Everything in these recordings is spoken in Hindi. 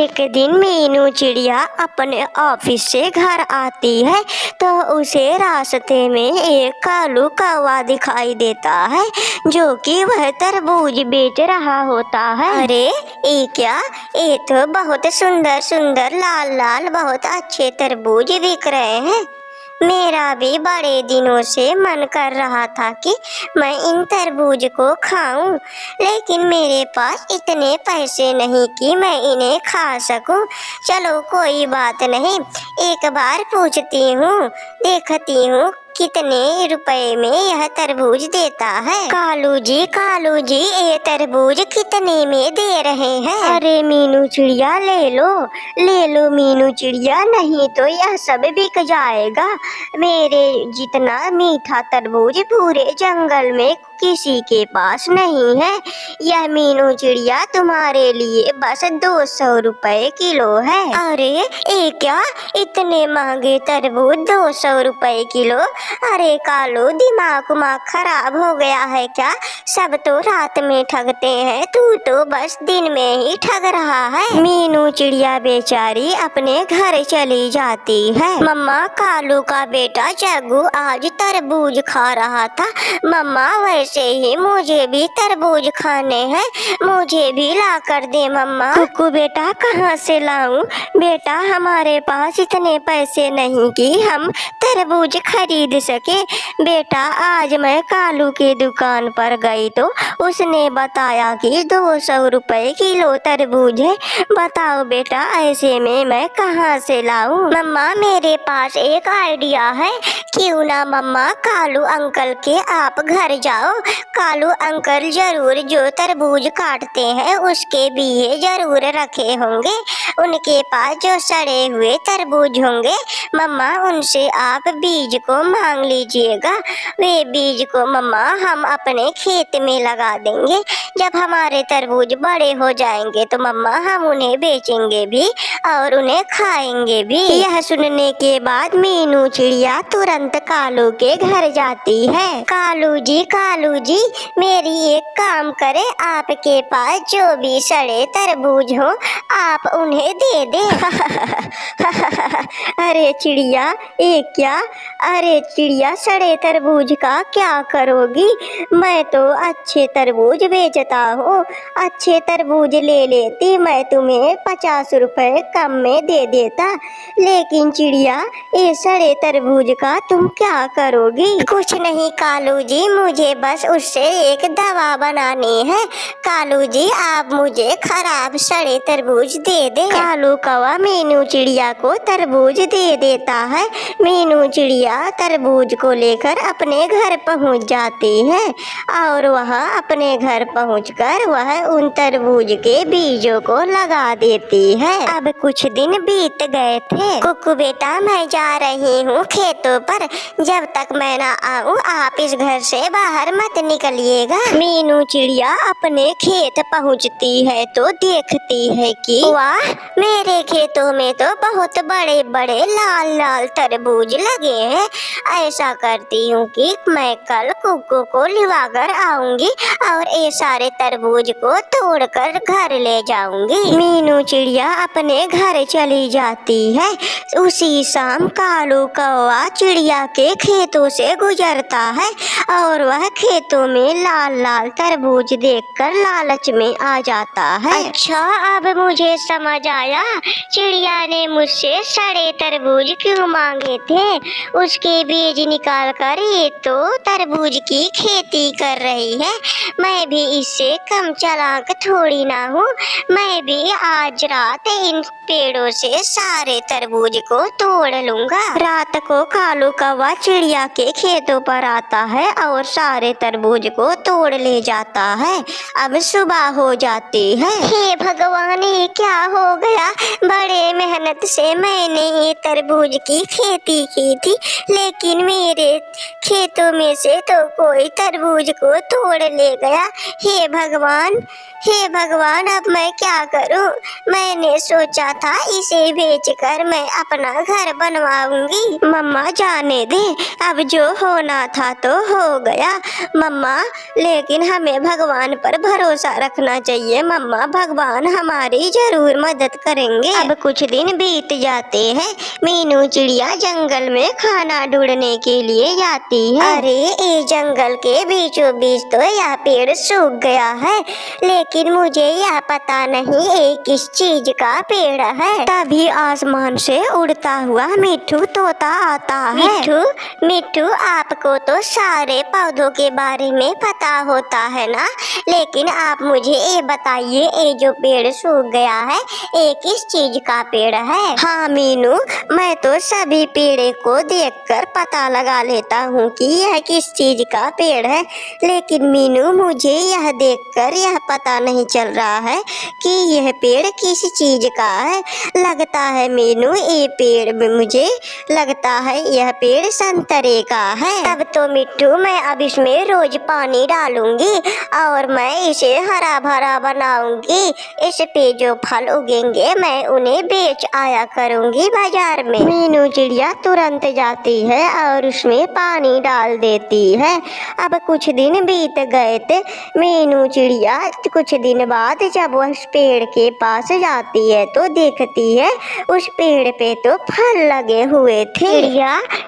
एक दिन मीनू चिड़िया अपने ऑफिस से घर आती है तो उसे रास्ते में एक कालू कौवा दिखाई देता है जो कि वह तरबूज बेच रहा होता है। अरे ये क्या, ये तो बहुत सुंदर सुंदर लाल लाल बहुत अच्छे तरबूज बिक रहे हैं। मेरा भी बड़े दिनों से मन कर रहा था कि मैं इन तरबूज को खाऊं, लेकिन मेरे पास इतने पैसे नहीं कि मैं इन्हें खा सकूं। चलो कोई बात नहीं, एक बार पूछती हूँ, देखती हूँ कितने रुपए में यह तरबूज देता है। कालू जी ये तरबूज कितने में दे रहे हैं? अरे मीनू चिड़िया ले लो मीनू चिड़िया, नहीं तो यह सब बिक जाएगा। मेरे जितना मीठा तरबूज पूरे जंगल में किसी के पास नहीं है। यह मीनू चिड़िया तुम्हारे लिए बस 200 रुपए किलो है। अरे ये क्या, इतने महंगे तरबूज 200 रुपए किलो? अरे कालू, दिमाग खराब हो गया है क्या? सब तो रात में ठगते हैं, तू तो बस दिन में ही ठग रहा है। मीनू चिड़िया बेचारी अपने घर चली जाती है। मम्मा, कालू का बेटा जग्गू आज तरबूज खा रहा था। मम्मा, वैसे ही मुझे भी तरबूज खाने हैं, मुझे भी ला कर दे मम्मा। कुकू बेटा, कहाँ से लाऊं? बेटा, हमारे पास इतने पैसे नहीं कि हम तरबूज खरीद सके। बेटा, आज मैं कालू की दुकान पर गई तो उसने बताया कि 200 रुपए किलो तरबूज है। बताओ बेटा, ऐसे में मैं कहाँ से लाऊं? मम्मा, मेरे पास एक आइडिया है। क्यों ना मम्मा, कालू अंकल के आप घर जाओ। कालू अंकल जरूर जो तरबूज काटते हैं उसके बीज जरूर रखे होंगे। उनके पास जो सड़े हुए तरबूज होंगे, मम्मा उनसे आप बीज को मांग लीजिएगा। वे बीज को मम्मा हम अपने खेत में लगा देंगे। जब हमारे तरबूज बड़े हो जाएंगे तो मम्मा हम उन्हें बेचेंगे भी और उन्हें खाएंगे भी। यह सुनने के बाद मीनू चिड़िया तुरंत कालू के घर जाती है। कालू जी मेरी एक काम करे, आपके पास जो भी सड़े तरबूज हो आप उन्हें दे दे। अरे चिड़िया, ये क्या? अरे चिड़िया, सड़े तरबूज का क्या करोगी? मैं तो अच्छे तरबूज बेचता हूँ, अच्छे तरबूज ले लेती, मैं तुम्हें 50 रुपए कम में दे देता। लेकिन चिड़िया, ये सड़े तरबूज का तुम क्या करोगी? कुछ नहीं कालू जी, मुझे बस उससे एक दवा बनानी है। कालू जी, आप मुझे खराब सड़े तरबूज दे दे। कालू कौवा मीनू चिड़िया को तरबूज दे देता है। मीनू चिड़िया तरबूज को लेकर अपने घर पहुंच जाती है और वह अपने घर पहुंचकर वह उन तरबूज के बीजों को लगा देती है। अब कुछ दिन बीत गए थे। कुकू बेटा, मैं जा रही हूँ खेतों पर, जब तक मैं ना आऊँ आप इस घर से बाहर मत निकलिएगा। मीनू चिड़िया अपने खेत पहुँचती है तो देखती है कि वाह, मेरे खेतों में तो बहुत बड़े बड़े लाल लाल तरबूज लगे हैं। ऐसा करती हूँ कि मैं कल कुकू को लिवा कर आऊंगी और ये सारे तरबूज को तोड़कर घर ले जाऊंगी। मीनू चिड़िया अपने घर चली जाती है। उसी शाम कालू कौवा चिड़िया के खेतों से गुजरता है और वह खेतों में लाल लाल तरबूज देखकर लालच में आ जाता है। अच्छा, अब मुझे समझ आया, चिड़िया ने मुझसे सड़े तरबूज क्यों मांगे थे। उसके बीज निकाल कर ये तो तरबूज की खेती कर रही है। मैं भी इससे कम चालाक थोड़ी ना हूँ। मैं भी आज रात इन पेड़ों से सारे तरबूज को तोड़ लूंगा। रात को कालू कौवा चिड़िया के खेतों पर आता है और सारे तरबूज को तोड़ ले जाता है। अब सुबह हो जाती है। हे भगवान, ये क्या हो गया? बड़े मेहनत से मैंने ये तरबूज की खेती की थी, लेकिन मेरे खेतों में से तो कोई तरबूज को तोड़ ले गया। हे भगवान, हे भगवान, अब मैं क्या करूं? मैंने सोचा था इसे बेचकर मैं अपना घर बनवाऊंगी। मम्मा जाने दे, अब जो होना था तो हो गया। मम्मा, लेकिन हमें भगवान पर भरोसा रखना चाहिए। मम्मा, भगवान हमारी जरूर मदद करेंगे। अब कुछ दिन बीत जाते हैं। मीनू चिड़िया जंगल में खाना ढूंढने के लिए जाती है। अरे, ये जंगल के बीचों बीच तो यह पेड़ सूख गया है, लेकिन मुझे यह पता नहीं ये किस चीज का पेड़ है। तभी आसमान से उड़ता हुआ मिट्ठू तोता आता है। मिट्ठू, आपको तो सारे पौधों के बारे में पता होता है ना, लेकिन आप मुझे ये बताइए, ये जो पेड़ सूख गया है ये किस चीज का पेड़ है? हाँ मीनू, मैं तो सभी पेड़े को देखकर पता लगा लेता हूँ कि यह किस चीज का पेड़ है, लेकिन मीनू मुझे यह देखकर यह पता नहीं चल रहा है कि यह पेड़ किस चीज का है। लगता है मीनू, ये पेड़ में मुझे लगता है यह पेड़ संतरे का है। तब तो मिट्टू, मैं अब इसमें रोज पानी डालूंगी और मैं इसे हरा भरा बनाऊंगी। इस पे जो फल उगेंगे मैं उन्हें बेच आया करूंगी बाजार में। मीनू चिड़िया तुरंत जाती है और उसमें पानी डाल देती है। अब कुछ दिन बीत गए थे। मीनू चिड़िया कुछ दिन बाद जब वह उस पेड़ के पास जाती है तो देखती है उस पेड़ पे तो फल लगे हुए थे।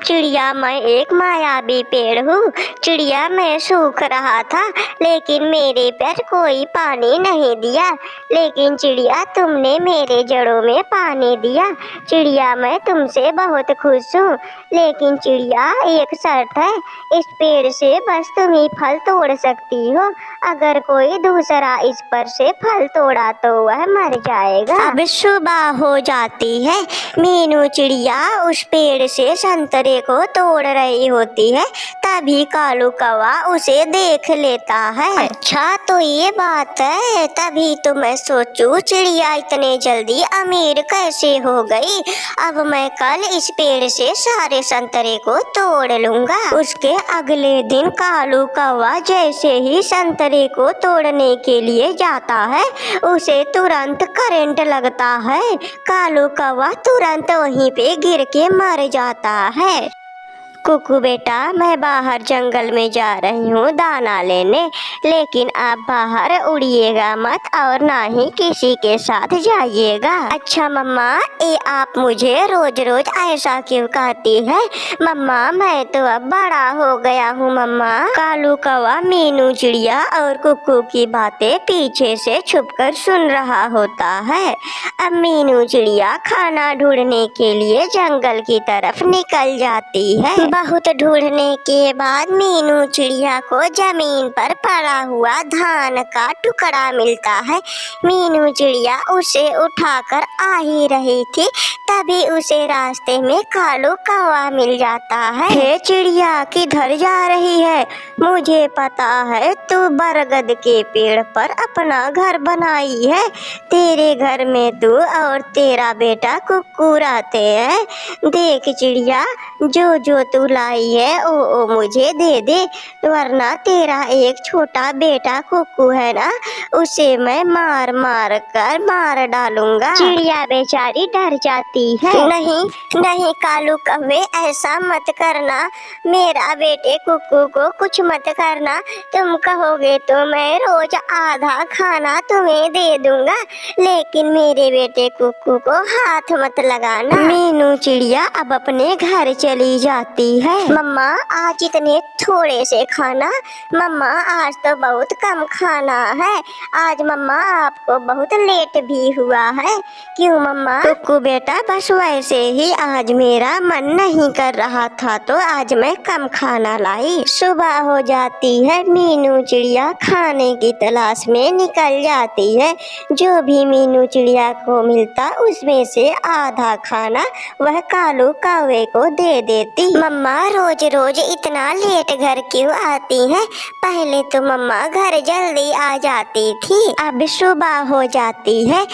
चिड़िया, मैं एक मायावी पेड़ हूँ। चिड़िया, मैं सूख रहा था लेकिन मेरे पर कोई पानी नहीं दिया, लेकिन चिड़िया तुमने मेरे जड़ों में पानी दिया। चिड़िया, मैं तुमसे बहुत खुश हूँ, लेकिन चिड़िया एक शर्त है, इस पेड़ से बस तुम ही फल तोड़ सकती हो। अगर कोई दूसरा इस पर से फल तोड़ा तो वह मर जाएगा। अब सुबह हो जाती है। मीनू चिड़िया उस पेड़ से संतरे को तोड़ रही होती है, तभी कालू कौवा उसे देख लेता है। अच्छा, तो ये बात है। तभी तो मैं सोचूं चिड़िया इतने जल्दी अमीर कैसे हो गई। अब मैं कल इस पेड़ से सारे संतरे को तोड़ लूंगा। उसके अगले दिन कालू कौवा जैसे ही संतरे को तोड़ने के लिए जाता है, उसे तुरंत करंट लगता है। कालू कौवा तुरंत वहीं पे गिर के मर जाता है। कुकू बेटा, मैं बाहर जंगल में जा रही हूँ दाना लेने, लेकिन आप बाहर उड़िएगा मत और ना ही किसी के साथ जाइएगा। अच्छा मम्मा, ये आप मुझे रोज रोज ऐसा क्यों कहती है? मम्मा, मैं तो अब बड़ा हो गया हूँ मम्मा। कालू कौवा मीनू चिड़िया और कुकू की बातें पीछे से छुपकर सुन रहा होता है। अब मीनू चिड़िया खाना ढूंढने के लिए जंगल की तरफ निकल जाती है। बहुत ढूंढने के बाद मीनू चिड़िया को जमीन पर पड़ा हुआ धान का टुकड़ा मिलता है। मीनू चिड़िया उसे उठाकर आ ही रही थी, तभी उसे रास्ते में कालू कौवा मिल जाता है। हे चिड़िया, किधर जा रही है? मुझे पता है तू बरगद के पेड़ पर अपना घर बनाई है। तेरे घर में तू और तेरा बेटा कुक्कू रहते हैं। देख चिड़िया, जो जो तू लाई है ओ मुझे दे दे, वरना तेरा एक छोटा बेटा कुक्कू है ना, उसे मैं मार मार कर मार डालूंगा। चिड़िया बेचारी डर जाती है। नहीं नहीं कालू कौवे, ऐसा मत करना। मेरा बेटे कुक्कू को कुछ मत करना। तुम कहोगे तो मैं रोज आधा खाना तुम्हें दे दूंगा, लेकिन मेरे बेटे कुक्कू को हाथ मत लगाना। मीनू चिड़िया अब अपने घर चली जाती है। मम्मा, आज इतने थोड़े से खाना? मम्मा, आज तो बहुत कम खाना है। आज मम्मा आपको बहुत लेट भी हुआ है। क्यों मम्मा? कुक्कू बेटा, बस वैसे ही आज मेरा मन नहीं कर रहा था तो आज मैं कम खाना लाई। सुबह हो जाती है। मीनू चिड़िया खाने की तलाश में निकल जाती है। जो भी मीनू चिड़िया को मिलता उसमें से आधा खाना वह कालू कौवे को दे देती। मम्मा, रोज रोज इतना लेट घर क्यों आती हैं? पहले तो मम्मा घर जल्दी आ जाती थी, अब सुबह हो जाती है।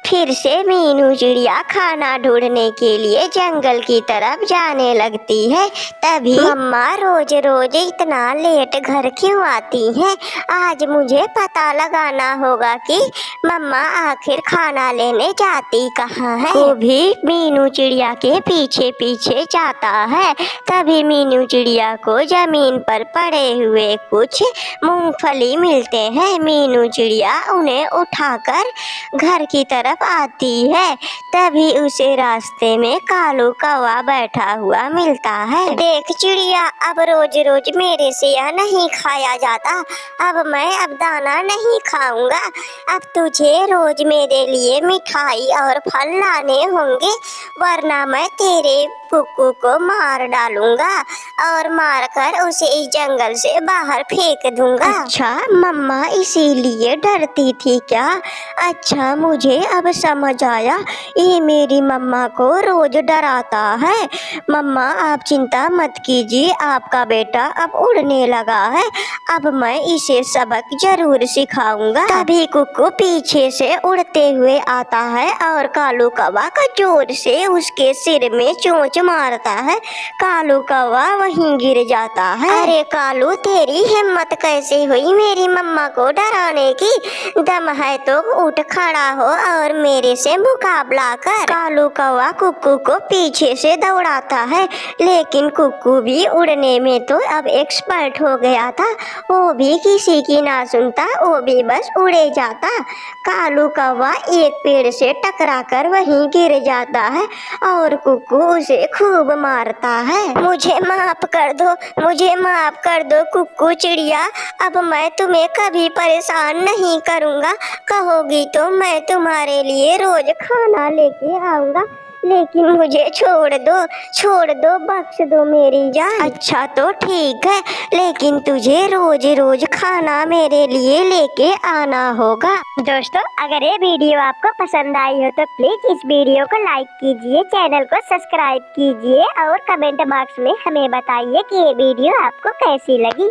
फिर से मीनू चिड़िया खाना ढूंढने के लिए जंगल की तरफ जाने लगती है। तभी मम्मा रोज रोज इतना लेट घर क्यों आती हैं? आज मुझे पता लगाना होगा कि मम्मा आखिर खाना लेने जाती कहाँ है। वो भी मीनू चिड़िया के पीछे पीछे जाता है। तभी मीनू चिड़िया को जमीन पर पड़े हुए कुछ मूंगफली मिलते हैं। मीनू चिड़िया उन्हें उठाकर घर की तरफ आती है। तभी उसे रास्ते में कालू कौवा बैठा हुआ मिलता है। देख चिड़िया, अब रोज रोज मेरे से यह नहीं खाया जाता। अब मैं अब दाना नहीं खाऊंगा। अब तुझे रोज मेरे लिए मिठाई और फल लाने होंगे, वरना मैं तेरे कुक्कू को मार डालूंगा और मारकर उसे इस जंगल से बाहर फेंक दूंगा। अच्छा, मम्मा इसीलिए डरती थी क्या? अच्छा, मुझे अब समझ आया, ये मेरी मम्मा को रोज डराता है। मम्मा आप चिंता मत कीजिए, आपका बेटा अब उड़ने लगा है। अब मैं इसे सबक जरूर सिखाऊंगा। तभी कुक्कू पीछे से उड़ते हुए आता है और कालू कौवा का जोर से उसके सिर में चोंच मारता है। कालू कौवा वहीं गिर जाता है। अरे कालू, तेरी हिम्मत कैसे हुई मेरी मम्मा को डराने की? दम है तो उठ खड़ा हो और मेरे से मुकाबला कर। कालू कौवा कुक्कू को पीछे से दौड़ाता है, लेकिन कुक्कू भी उड़ने में तो अब एक्सपर्ट हो गया था। वो भी किसी की ना सुनता, वो भी बस उड़े जाता। कालू कौवा एक पेड़ से टकराकर वहीं गिर जाता है और कुक्कू उसे खूब मारता है। मुझे माफ कर दो, मुझे माफ कर दो कुक्कू चिड़िया, अब मैं तुम्हें कभी परेशान नहीं करूँगा। कहोगी तो मैं तुम्हारे लिए रोज खाना लेके आऊँगा, लेकिन मुझे छोड़ दो, बख्श दो मेरी जान। अच्छा तो ठीक है, लेकिन तुझे रोज रोज खाना मेरे लिए लेके आना होगा। दोस्तों, अगर ये वीडियो आपको पसंद आई हो तो प्लीज इस वीडियो को लाइक कीजिए, चैनल को सब्सक्राइब कीजिए और कमेंट बॉक्स में हमें बताइए कि ये वीडियो आपको कैसी लगी।